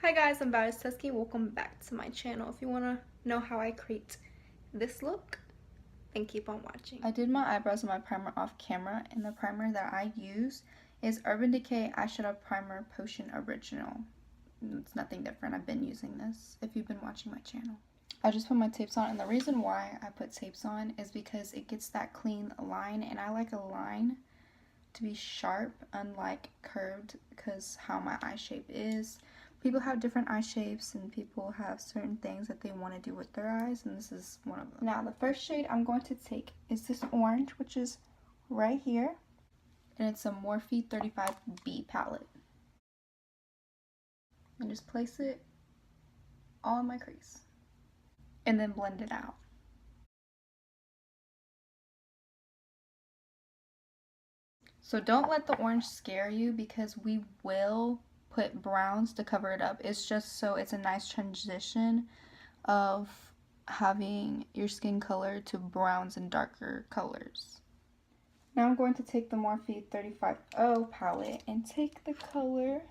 Hi guys, I'm Tusky. Welcome back to my channel. If you want to know how I create this look, then keep on watching. I did my eyebrows and my primer off camera, and the primer that I use is Urban Decay Eyeshadow Primer Potion Original. It's nothing different. I've been using this if you've been watching my channel. I just put my tapes on, and the reason why I put tapes on is because it gets that clean line, and I like a line to be sharp, unlike curved, because how my eye shape is. People have different eye shapes and people have certain things that they want to do with their eyes, and this is one of them. Now the first shade I'm going to take is this orange, which is right here, and it's a Morphe 35B palette. And just place it all in my crease and then blend it out. So don't let the orange scare you, because we will put browns to cover it up. It's just so it's a nice transition of having your skin color to browns and darker colors. Now I'm going to take the Morphe 35O palette and take the color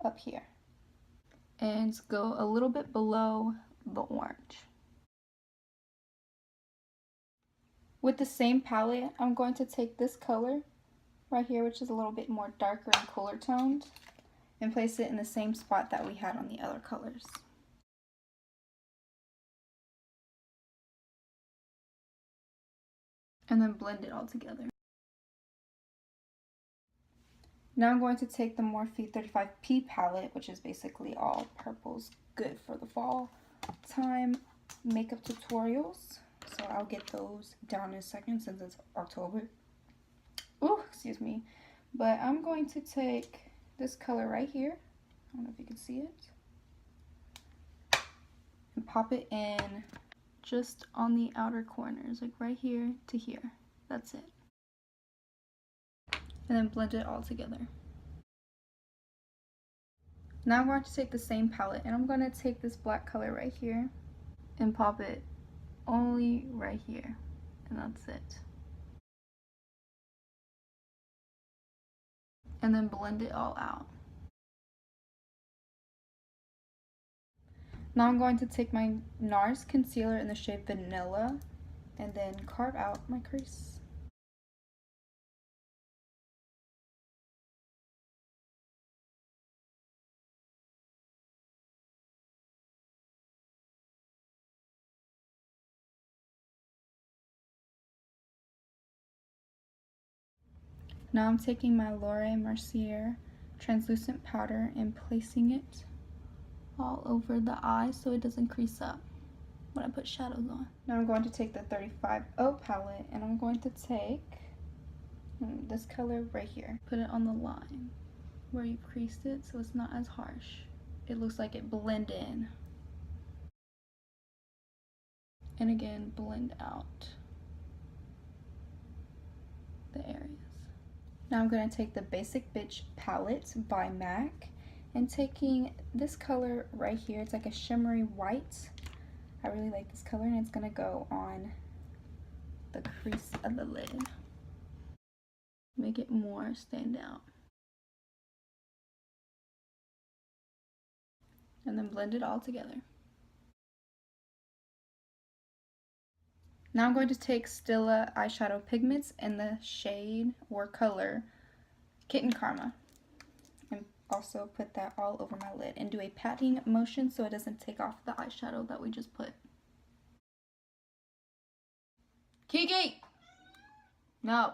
up here and go a little bit below the orange. With the same palette, I'm going to take this color right here, which is a little bit more darker and cooler toned, and place it in the same spot that we had on the other colors. And then blend it all together. Now I'm going to take the Morphe 35P palette, which is basically all purples, good for the fall time makeup tutorials. So I'll get those down in a second since it's October. Ooh, excuse me. But I'm going to take this color right here. I don't know if you can see it. And pop it in just on the outer corners, like right here to here. That's it. And then blend it all together. Now I'm going to take the same palette, and I'm going to take this black color right here and pop it only right here. And that's it. And then blend it all out. Now I'm going to take my NARS concealer in the shade Vanilla and then carve out my crease. Now I'm taking my Mercier translucent powder and placing it all over the eye so it doesn't crease up when I put shadows on. Now I'm going to take the 35O palette, and I'm going to take this color right here. Put it on the line where you creased it so it's not as harsh. It looks like it blend in. And again, blend out the areas. Now I'm going to take the Basic Bitch palette by MAC and taking this color right here. It's like a shimmery white. I really like this color, and it's going to go on the crease of the lid. Make it more stand out. And then blend it all together. Now I'm going to take Stilla eyeshadow pigments in the shade or color Kitten Karma, and also put that all over my lid and do a patting motion so it doesn't take off the eyeshadow that we just put. Kiki! No.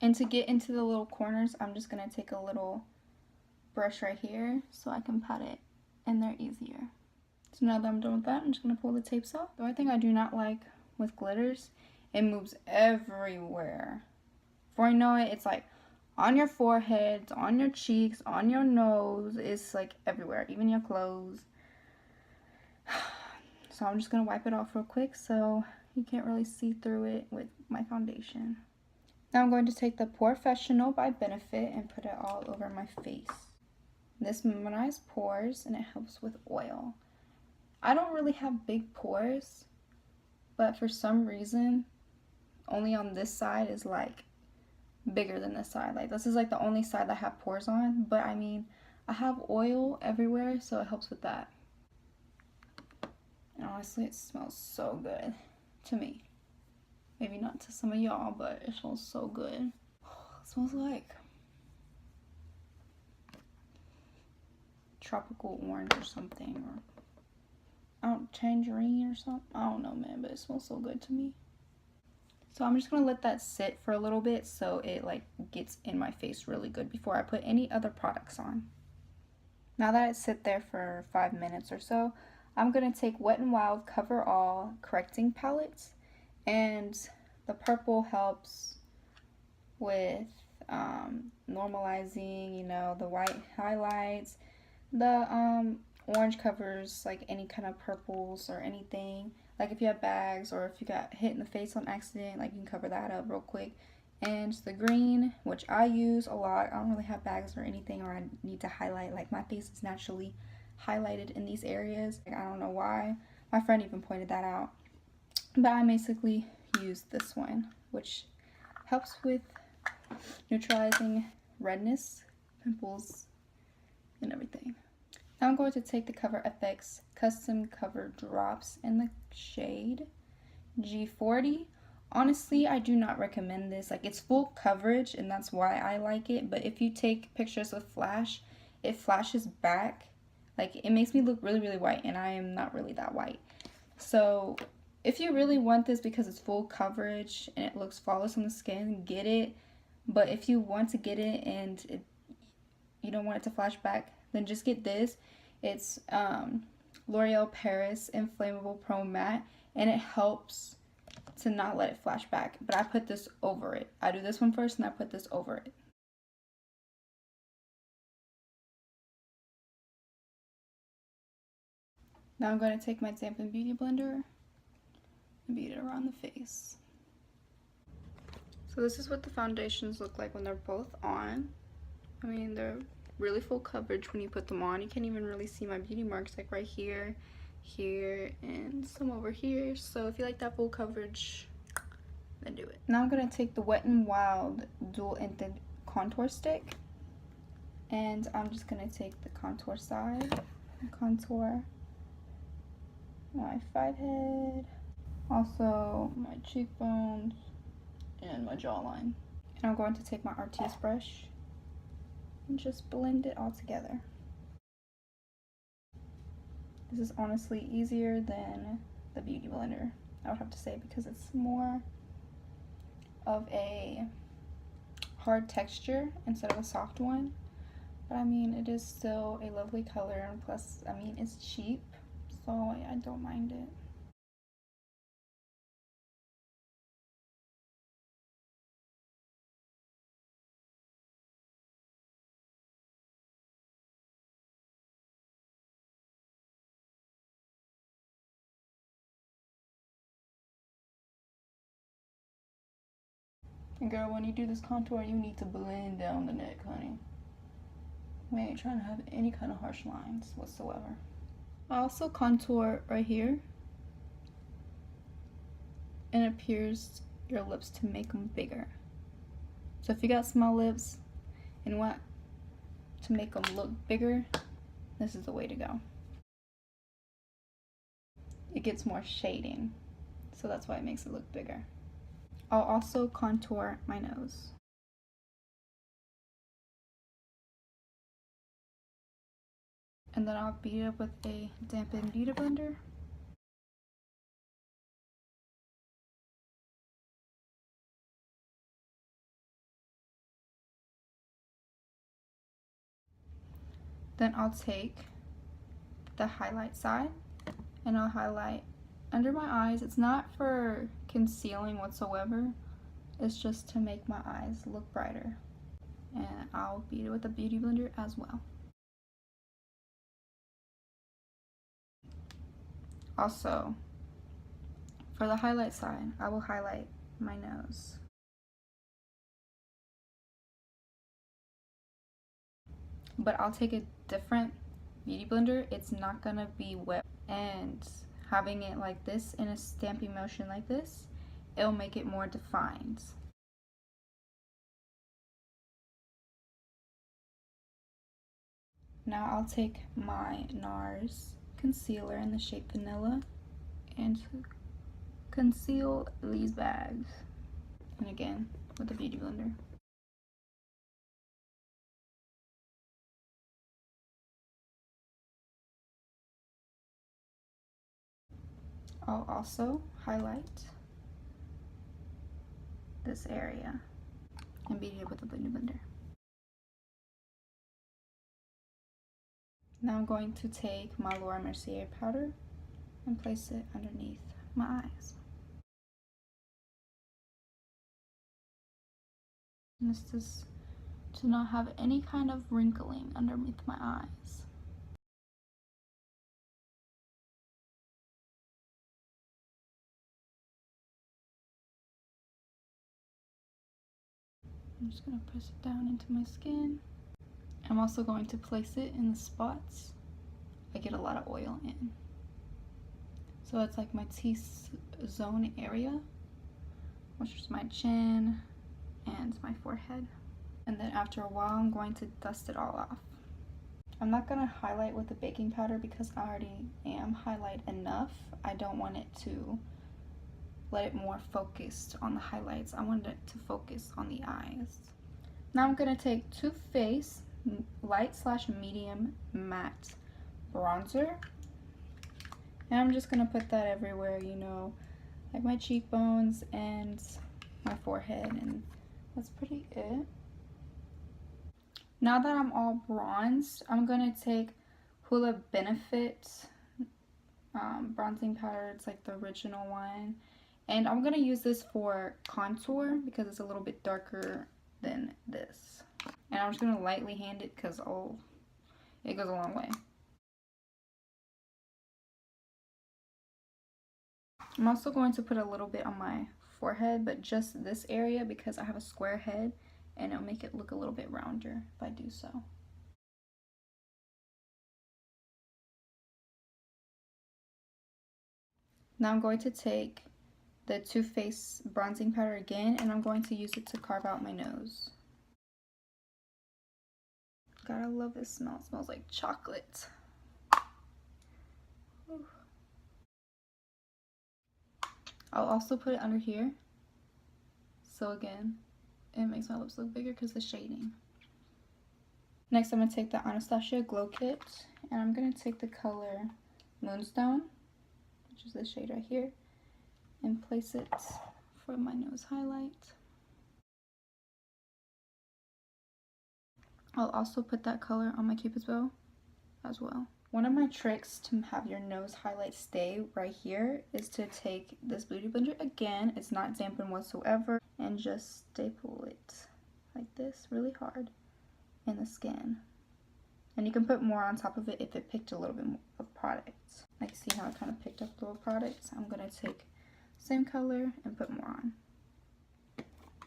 And to get into the little corners, I'm just going to take a little brush right here so I can pat it in there easier. So now that I'm done with that, I'm just going to pull the tapes off. The only thing I do not like with glitters, it moves everywhere. Before you know it, it's like on your forehead, on your cheeks, on your nose. It's like everywhere, even your clothes. So I'm just going to wipe it off real quick so you can't really see through it with my foundation. Now I'm going to take the POREfessional by Benefit and put it all over my face. This minimizes pores and it helps with oil. I don't really have big pores, but for some reason, only on this side is like bigger than this side. Like this is like the only side that I have pores on, but I mean, I have oil everywhere, so it helps with that. And honestly, it smells so good to me. Maybe not to some of y'all, but it smells so good. It smells like tropical orange or something, or tangerine or something. I don't know, man, but it smells so good to me. So I'm just gonna let that sit for a little bit so it like gets in my face really good before I put any other products on. Now that it sit there for 5 minutes or so, I'm gonna take Wet n Wild Coverall Correcting Palettes, and the purple helps with normalizing, you know, the white highlights. The orange covers like any kind of purples or anything. Like if you have bags or if you got hit in the face on accident, like you can cover that up real quick. And the green, which I use a lot. I don't really have bags or anything, or I need to highlight. Like my face is naturally highlighted in these areas. Like, I don't know why. My friend even pointed that out. But I basically use this one, which helps with neutralizing redness, pimples, and everything. Now I'm going to take the Cover FX Custom Cover Drops in the shade G40. Honestly, I do not recommend this. Like, it's full coverage, and that's why I like it. But if you take pictures with flash, it flashes back. Like, it makes me look really, really white, and I am not really that white. So, if you really want this because it's full coverage and it looks flawless on the skin, get it. But if you want to get it and you don't want it to flash back, then just get this. It's L'Oreal Paris Inflamable Pro Matte, and it helps to not let it flash back. But I put this over it. I do this one first and I put this over it. Now I'm going to take my dampened beauty blender and beat it around the face. So this is what the foundations look like when they're both on. I mean, they're really full coverage when you put them on. You can't even really see my beauty marks, like right here, here, and some over here. So if you like that full coverage, then do it. Now I'm going to take the Wet n Wild Dual Tinted Contour Stick, and I'm just going to take the contour side and contour my forehead, also my cheekbones, and my jawline. And I'm going to take my Artis brush and just blend it all together. This is honestly easier than the beauty blender, I would have to say, because it's more of a hard texture instead of a soft one. But I mean, it is still a lovely color, and plus, I mean, it's cheap, so I don't mind it. And girl, when you do this contour, you need to blend down the neck, honey. We ain't trying to have any kind of harsh lines whatsoever. I also contour right here, and it pierces your lips to make them bigger. So if you got small lips and want to make them look bigger, this is the way to go. It gets more shading, so that's why it makes it look bigger. I'll also contour my nose. And then I'll beat it up with a dampened beauty blender. Then I'll take the highlight side and I'll highlight under my eyes. It's not for concealing whatsoever. It's just to make my eyes look brighter. And I'll beat it with a beauty blender as well. Also, for the highlight side, I will highlight my nose. But I'll take a different beauty blender. It's not gonna be wet, and having it like this in a stamping motion like this, it'll make it more defined. Now I'll take my NARS concealer in the shade Vanilla and conceal these bags. And again, with a beauty blender. I'll also highlight this area and beauty it with a beauty blender. Now I'm going to take my Mercier powder and place it underneath my eyes. And this is to not have any kind of wrinkling underneath my eyes. I'm just going to press it down into my skin. I'm also going to place it in the spots I get a lot of oil in. So it's like my T-zone area, which is my chin and my forehead. And then after a while, I'm going to dust it all off. I'm not going to highlight with the baking powder because I already am highlight enough. I don't want it to let it more focused on the highlights. I want it to focus on the eyes. Now I'm going to take Too Faced light/medium matte bronzer. And I'm just going to put that everywhere, you know, like my cheekbones and my forehead, and that's pretty it. Now that I'm all bronzed, I'm going to take Hoola Benefit bronzing powder. It's like the original one. And I'm going to use this for contour because it's a little bit darker than this. And I'm just going to lightly hand it because, oh, it goes a long way. I'm also going to put a little bit on my forehead, but just this area because I have a square head and it'll make it look a little bit rounder if I do so. Now I'm going to take the Too Faced bronzing powder again, and I'm going to use it to carve out my nose. God, I love this smell. It smells like chocolate. Ooh. I'll also put it under here. So again, it makes my lips look bigger because the shading. Next, I'm going to take the Anastasia Glow Kit, and I'm going to take the color Moonstone, which is this shade right here, and place it for my nose highlight. I'll also put that color on my Cupid's bow as well. One of my tricks to have your nose highlight stay right here is to take this beauty blender again, it's not dampened whatsoever, and just staple it like this really hard in the skin. And you can put more on top of it if it picked a little bit more of product. Like, see how it kind of picked up a little product? I'm going to take same color and put more on.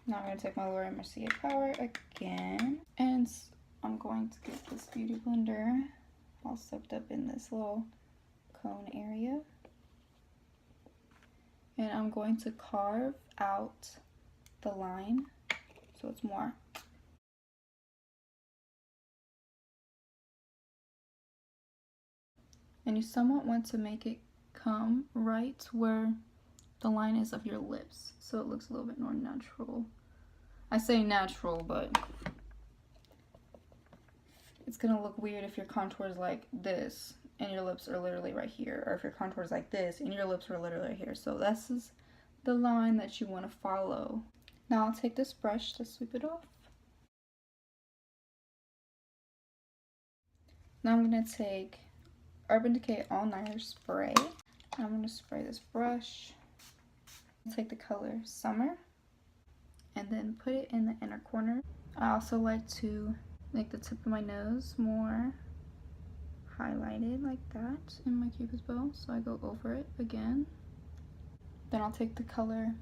Now I'm going to take my Mercier powder again, and I'm going to get this beauty blender all soaked up in this little cone area. And I'm going to carve out the line so it's more. And you somewhat want to make it come right where the line is of your lips, so it looks a little bit more natural. I say natural, but it's gonna look weird if your contour is like this and your lips are literally right here, or if your contour is like this and your lips are literally right here. So this is the line that you want to follow. Now I'll take this brush to sweep it off. Now I'm gonna take Urban Decay All Nighter Spray. I'm gonna spray this brush. Take the color Summer and then put it in the inner corner. I also like to make the tip of my nose more highlighted like that in my Cupid's bow, so I go over it again. Then I'll take the color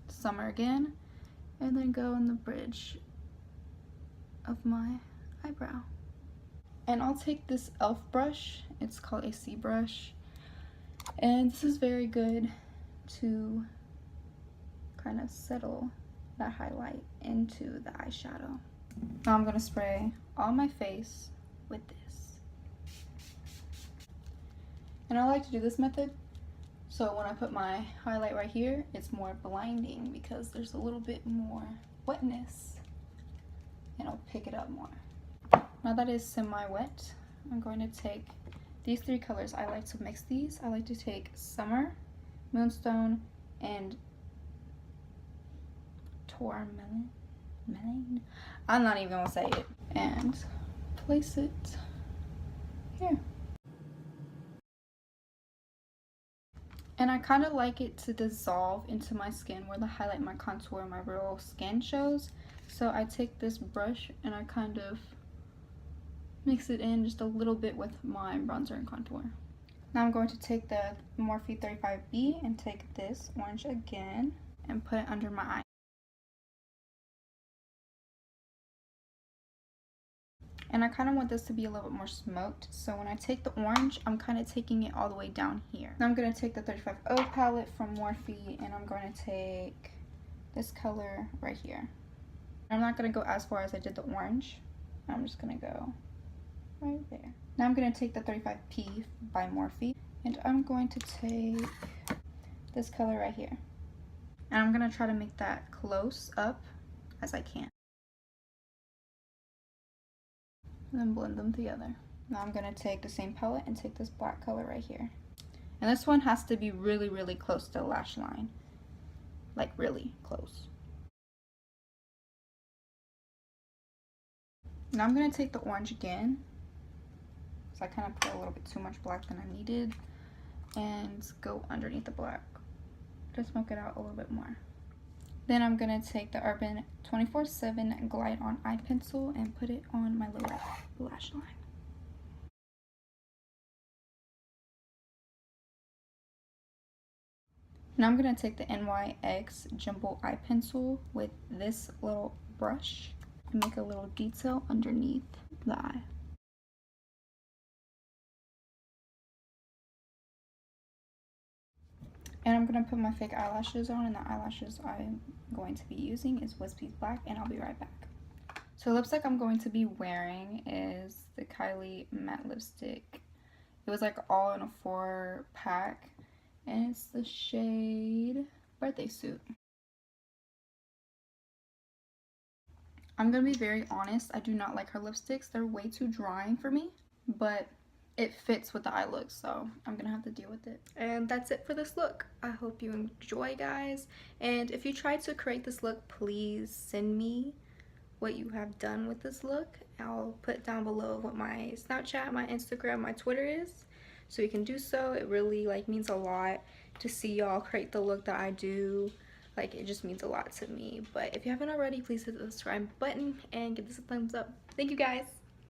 Summer again and then go in the bridge of my eyebrow. And I'll take this e.l.f. brush, it's called a C brush, And this is very good to kind of settle that highlight into the eyeshadow. Now I'm gonna spray all my face with this. And I like to do this method, so when I put my highlight right here, it's more blinding because there's a little bit more wetness and it'll pick it up more. Now that is semi-wet, I'm going to take these three colors. I like to mix these. I like to take Summer, Moonstone, and Tourmaline. I'm not even gonna say it. And place it here. And I kind of like it to dissolve into my skin where the highlight, my contour, my real skin shows. So I take this brush and I kind of mix it in just a little bit with my bronzer and contour. Now I'm going to take the Morphe 35B and take this orange again and put it under my eye. And I kind of want this to be a little bit more smoked. So when I take the orange, I'm kind of taking it all the way down here. Now I'm going to take the 35O palette from Morphe and I'm going to take this color right here. I'm not going to go as far as I did the orange. I'm just going to go right there. Now I'm going to take the 35P by Morphe and I'm going to take this color right here. And I'm going to try to make that close up as I can. And then blend them together. Now I'm going to take the same palette and take this black color right here. And this one has to be really, really close to the lash line. Like really close. Now I'm going to take the orange again. So I kind of put a little bit too much black than I needed. And go underneath the black to smoke it out a little bit more. Then I'm going to take the Urban 24/7 Glide On Eye Pencil and put it on my lower lash line. Now I'm going to take the NYX Jumbo Eye Pencil with this little brush and make a little detail underneath the eye. And I'm going to put my fake eyelashes on, and the eyelashes I'm going to be using is Wispy Black, and I'll be right back. So the lipstick I'm going to be wearing is the Kylie matte lipstick. It was like all in a 4-pack, and it's the shade Birthday Suit. I'm going to be very honest, I do not like her lipsticks. They're way too drying for me, but it fits with the eye look, so I'm gonna have to deal with it. And that's it for this look. I hope you enjoy, guys. And if you try to create this look, please send me what you have done with this look. I'll put down below what my Snapchat, my Instagram, my Twitter is, so you can do so. It really means a lot to see y'all create the look that I do. It just means a lot to me. But if you haven't already, please hit the subscribe button and give this a thumbs up. Thank you, guys.